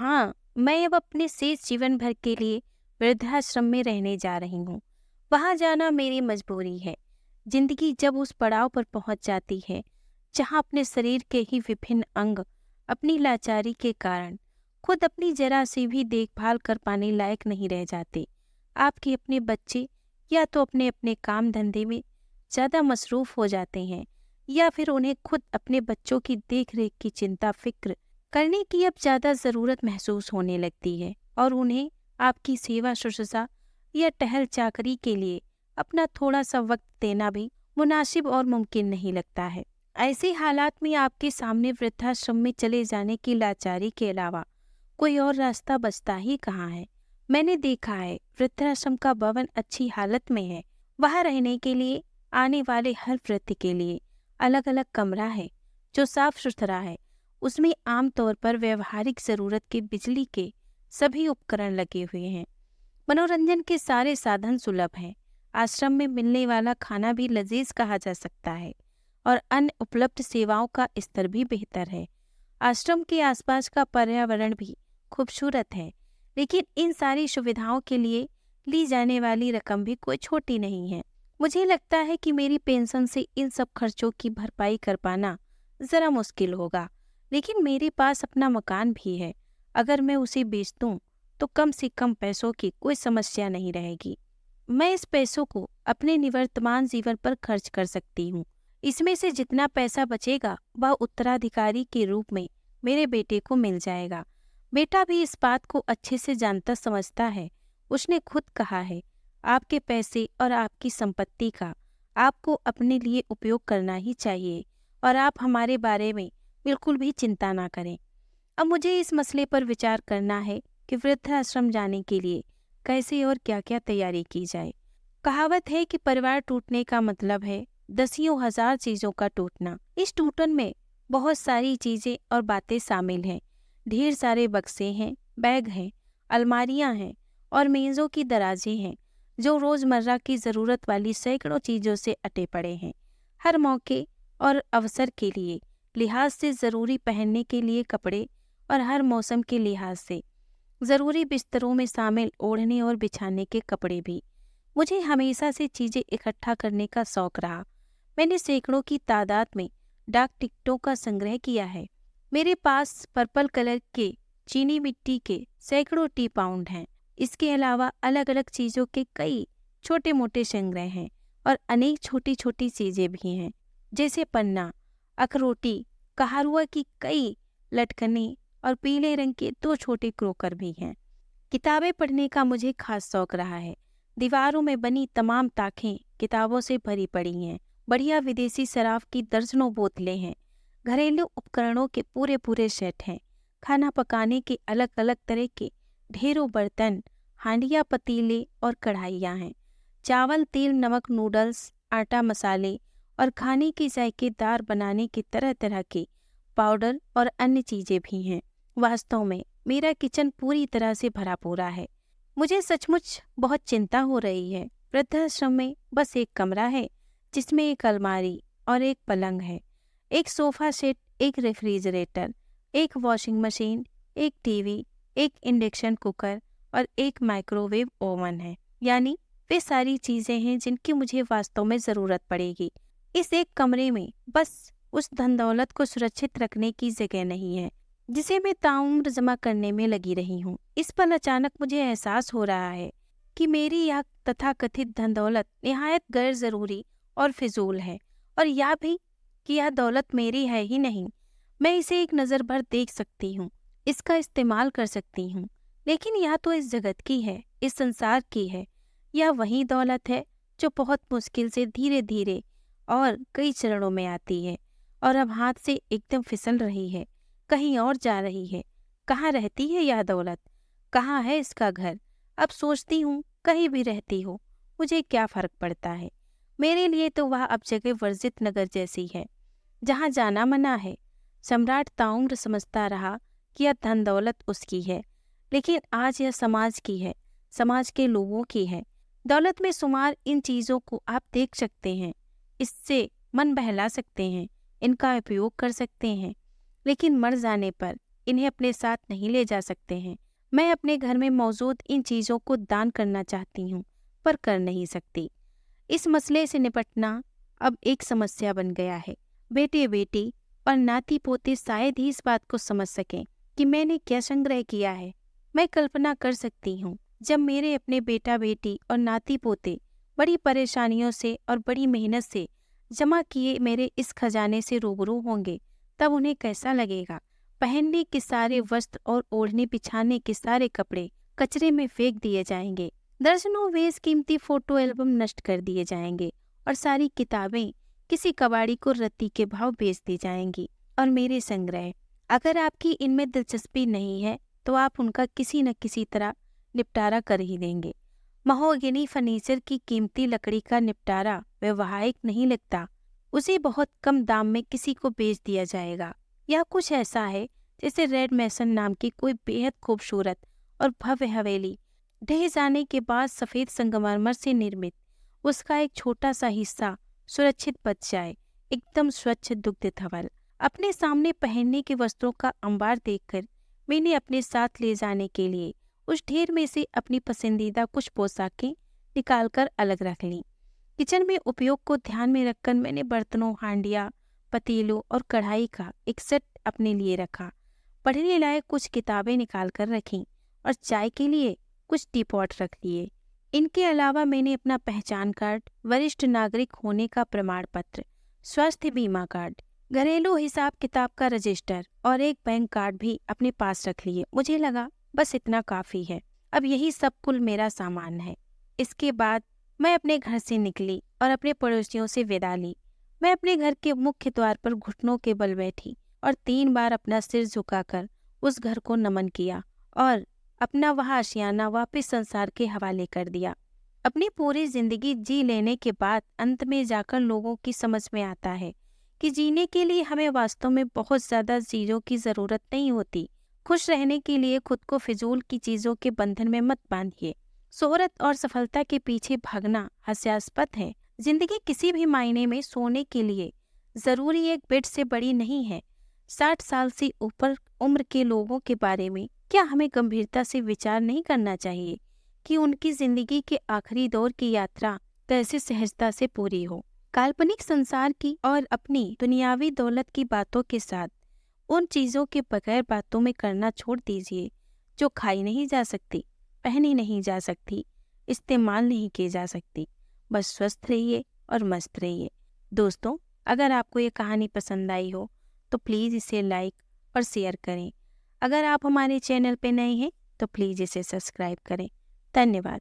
हाँ, मैं अब अपने शेष जीवन भर के लिए वृद्धाश्रम में रहने जा रही हूँ। वहाँ जाना मेरी मजबूरी है। जिंदगी जब उस पड़ाव पर पहुँच जाती है, जहाँ अपने शरीर के ही विभिन्न अंग अपनी लाचारी के कारण खुद अपनी जरा सी भी देखभाल कर पाने लायक नहीं रह जाते। आपके अपने बच्चे या तो अपने अपने काम धंधे में ज़्यादा मसरूफ हो जाते हैं, या फिर उन्हें खुद अपने बच्चों की देख रेख की चिंता फिक्र करने की अब ज़्यादा ज़रूरत महसूस होने लगती है, और उन्हें आपकी सेवा शुश्रूषा या टहल चाकरी के लिए अपना थोड़ा सा वक्त देना भी मुनासिब और मुमकिन नहीं लगता है। ऐसे हालात में आपके सामने वृद्धाश्रम में चले जाने की लाचारी के अलावा कोई और रास्ता बचता ही कहाँ है। मैंने देखा है, वृद्धाश्रम का भवन अच्छी हालत में है। वहाँ रहने के लिए आने वाले हर वृद्ध के लिए अलग अलग कमरा है जो साफ सुथरा है। उसमें आमतौर पर व्यवहारिक ज़रूरत के बिजली के सभी उपकरण लगे हुए हैं। मनोरंजन के सारे साधन सुलभ हैं। आश्रम में मिलने वाला खाना भी लजीज कहा जा सकता है, और अन्य उपलब्ध सेवाओं का स्तर भी बेहतर है। आश्रम के आसपास का पर्यावरण भी खूबसूरत है, लेकिन इन सारी सुविधाओं के लिए ली जाने वाली रकम भी कोई छोटी नहीं है। मुझे लगता है कि मेरी पेंशन से इन सब खर्चों की भरपाई कर पाना ज़रा मुश्किल होगा, लेकिन मेरे पास अपना मकान भी है। अगर मैं उसे बेच दूं तो कम से कम पैसों की कोई समस्या नहीं रहेगी। मैं इस पैसों को अपने निवर्तमान जीवन पर खर्च कर सकती हूँ। इसमें से जितना पैसा बचेगा वह उत्तराधिकारी के रूप में मेरे बेटे को मिल जाएगा। बेटा भी इस बात को अच्छे से जानता समझता है। उसने खुद कहा है, आपके पैसे और आपकी संपत्ति का आपको अपने लिए उपयोग करना ही चाहिए, और आप हमारे बारे में बिल्कुल भी चिंता ना करें। अब मुझे इस मसले पर विचार करना है कि वृद्धाश्रम जाने के लिए कैसे और क्या क्या तैयारी की जाए। कहावत है कि परिवार टूटने का मतलब है दसियों हजार चीजों का टूटना। इस टूटन में बहुत सारी चीजें और बातें शामिल हैं। ढेर सारे बक्से हैं, बैग हैं, अलमारियां हैं और मेज़ों की दराजें हैं, जो रोजमर्रा की जरूरत वाली सैकड़ों चीजों से अटे पड़े हैं। हर मौके और अवसर के लिए लिहाज से जरूरी पहनने के लिए कपड़े, और हर मौसम के लिहाज से ज़रूरी बिस्तरों में शामिल ओढ़ने और बिछाने के कपड़े भी। मुझे हमेशा से चीज़ें इकट्ठा करने का शौक रहा। मैंने सैकड़ों की तादाद में डाक टिकटों का संग्रह किया है। मेरे पास पर्पल कलर के चीनी मिट्टी के सैकड़ों टी पाउंड हैं। इसके अलावा अलग अलग चीज़ों के कई छोटे मोटे संग्रह हैं, और अनेक छोटी छोटी चीज़ें भी हैं, जैसे पन्ना, अखरोटी, कहारुआ की कई लटकनें और पीले रंग के 2 छोटे क्रोकर भी हैं। किताबें पढ़ने का मुझे खास शौक रहा है। दीवारों में बनी तमाम ताखें किताबों से भरी पड़ी हैं। बढ़िया विदेशी शराब की दर्जनों बोतलें हैं। घरेलू उपकरणों के पूरे पूरे सेट हैं। खाना पकाने के अलग अलग तरह के ढेरों बर्तन, हांडियाँ, पतीले और कढ़ाइयाँ हैं। चावल, तेल, नमक, नूडल्स, आटा, मसाले और खाने की जायकेदार बनाने के तरह तरह के पाउडर और अन्य चीज़ें भी हैं। वास्तव में मेरा किचन पूरी तरह से भरा पूरा है। मुझे सचमुच बहुत चिंता हो रही है। वृद्धाश्रम में बस एक कमरा है, जिसमें एक अलमारी और एक पलंग है, एक सोफा सेट, एक रेफ्रिजरेटर, एक वॉशिंग मशीन, एक टीवी, एक इंडक्शन कुकर और एक माइक्रोवेव ओवन है। यानी वे सारी चीज़ें हैं जिनकी मुझे वास्तव में ज़रूरत पड़ेगी। इस एक कमरे में बस उस धन दौलत को सुरक्षित रखने की जगह नहीं है जिसे मैं ताउम्र जमा करने में लगी रही हूँ। इस पल अचानक मुझे एहसास हो रहा है कि मेरी यह तथाकथित धन दौलत निहायत गैर ज़रूरी और फिजूल है, और यह भी कि यह दौलत मेरी है ही नहीं। मैं इसे एक नज़र भर देख सकती हूँ, इसका इस्तेमाल कर सकती हूँ, लेकिन यह तो इस जगत की है, इस संसार की है। यह वही दौलत है जो बहुत मुश्किल से धीरे धीरे और कई चरणों में आती है, और अब हाथ से एकदम फिसल रही है, कहीं और जा रही है। कहाँ रहती है यह दौलत? कहाँ है इसका घर? अब सोचती हूँ, कहीं भी रहती हो, मुझे क्या फ़र्क पड़ता है। मेरे लिए तो वह अब जगह वर्जित नगर जैसी है, जहाँ जाना मना है। सम्राट ताउम्र समझता रहा कि यह धन दौलत उसकी है, लेकिन आज यह समाज की है, समाज के लोगों की है। दौलत में शुमार इन चीज़ों को आप देख सकते हैं, इससे मन बहला सकते हैं, इनका उपयोग कर सकते हैं, लेकिन मर जाने पर इन्हें अपने साथ नहीं ले जा सकते हैं। मैं अपने घर में मौजूद इन चीज़ों को दान करना चाहती हूँ, पर कर नहीं सकती। इस मसले से निपटना अब एक समस्या बन गया है। बेटे बेटी और नाती पोते शायद ही इस बात को समझ सकें कि मैंने क्या संग्रह किया है। मैं कल्पना कर सकती हूँ जब मेरे अपने बेटा बेटी और नाती पोते बड़ी परेशानियों से और बड़ी मेहनत से जमा किए मेरे इस खजाने से रूबरू होंगे, तब उन्हें कैसा लगेगा। पहनने के सारे वस्त्र और ओढ़ने बिछाने के सारे कपड़े कचरे में फेंक दिए जाएंगे। दर्जनों बेशकीमती फोटो एल्बम नष्ट कर दिए जाएंगे और सारी किताबें किसी कबाड़ी को रत्ती के भाव बेच दी जाएंगी। और मेरे संग्रह, अगर आपकी इनमें दिलचस्पी नहीं है तो आप उनका किसी न किसी तरह निपटारा कर ही देंगे। महोगनी फर्नीचर की कीमती लकड़ी का निपटारा व्यवहारिक नहीं लगता। उसे बहुत कम दाम में किसी को बेच दिया जाएगा। यह कुछ ऐसा है जैसे रेड मैसन नाम की कोई बेहद खूबसूरत और भव्य हवेली ढह जाने के बाद सफ़ेद संगमरमर से निर्मित उसका एक छोटा सा हिस्सा सुरक्षित बच जाए, एकदम स्वच्छ दुग्ध धवल। अपने सामने पहनने के वस्त्रों का अंबार देखकर मैंने अपने साथ ले जाने के लिए उस ढेर में से अपनी पसंदीदा कुछ पोशाकें निकालकर अलग रख लीं। किचन में उपयोग को ध्यान में रखकर मैंने बर्तनों, हांडिया, पतीलों और कढ़ाई का एक सेट अपने लिए रखा। पढ़ने लायक कुछ किताबें निकाल कर रखीं और चाय के लिए कुछ टी पॉट रख लिए। इनके अलावा मैंने अपना पहचान कार्ड, वरिष्ठ नागरिक होने का प्रमाण पत्र, स्वास्थ्य बीमा कार्ड, घरेलू हिसाब किताब का रजिस्टर और एक बैंक कार्ड भी अपने पास रख लिए। मुझे लगा बस इतना काफ़ी है। अब यही सब कुल मेरा सामान है। इसके बाद मैं अपने घर से निकली और अपने पड़ोसियों से विदा ली। मैं अपने घर के मुख्य द्वार पर घुटनों के बल बैठी और 3 बार अपना सिर झुकाकर उस घर को नमन किया और अपना वह आशियाना वापस संसार के हवाले कर दिया। अपनी पूरी जिंदगी जी लेने के बाद अंत में जाकर लोगों की समझ में आता है कि जीने के लिए हमें वास्तव में बहुत ज़्यादा चीज़ों की ज़रूरत नहीं होती। खुश रहने के लिए खुद को फिजूल की चीज़ों के बंधन में मत बांधिए। शोहरत और सफलता के पीछे भागना हास्यास्पद है। जिंदगी किसी भी मायने में सोने के लिए ज़रूरी एक बेड से बड़ी नहीं है। 60 साल से ऊपर उम्र के लोगों के बारे में क्या हमें गंभीरता से विचार नहीं करना चाहिए कि उनकी जिंदगी के आखिरी दौर की यात्रा कैसे सहजता से पूरी हो। काल्पनिक संसार की और अपनी दुनियावी दौलत की बातों के साथ उन चीज़ों के बगैर बातों में करना छोड़ दीजिए जो खाई नहीं जा सकती, पहनी नहीं जा सकती, इस्तेमाल नहीं की जा सकती। बस स्वस्थ रहिए और मस्त रहिए। दोस्तों, अगर आपको ये कहानी पसंद आई हो तो प्लीज़ इसे लाइक और शेयर करें। अगर आप हमारे चैनल पे नए हैं तो प्लीज़ इसे सब्सक्राइब करें। धन्यवाद।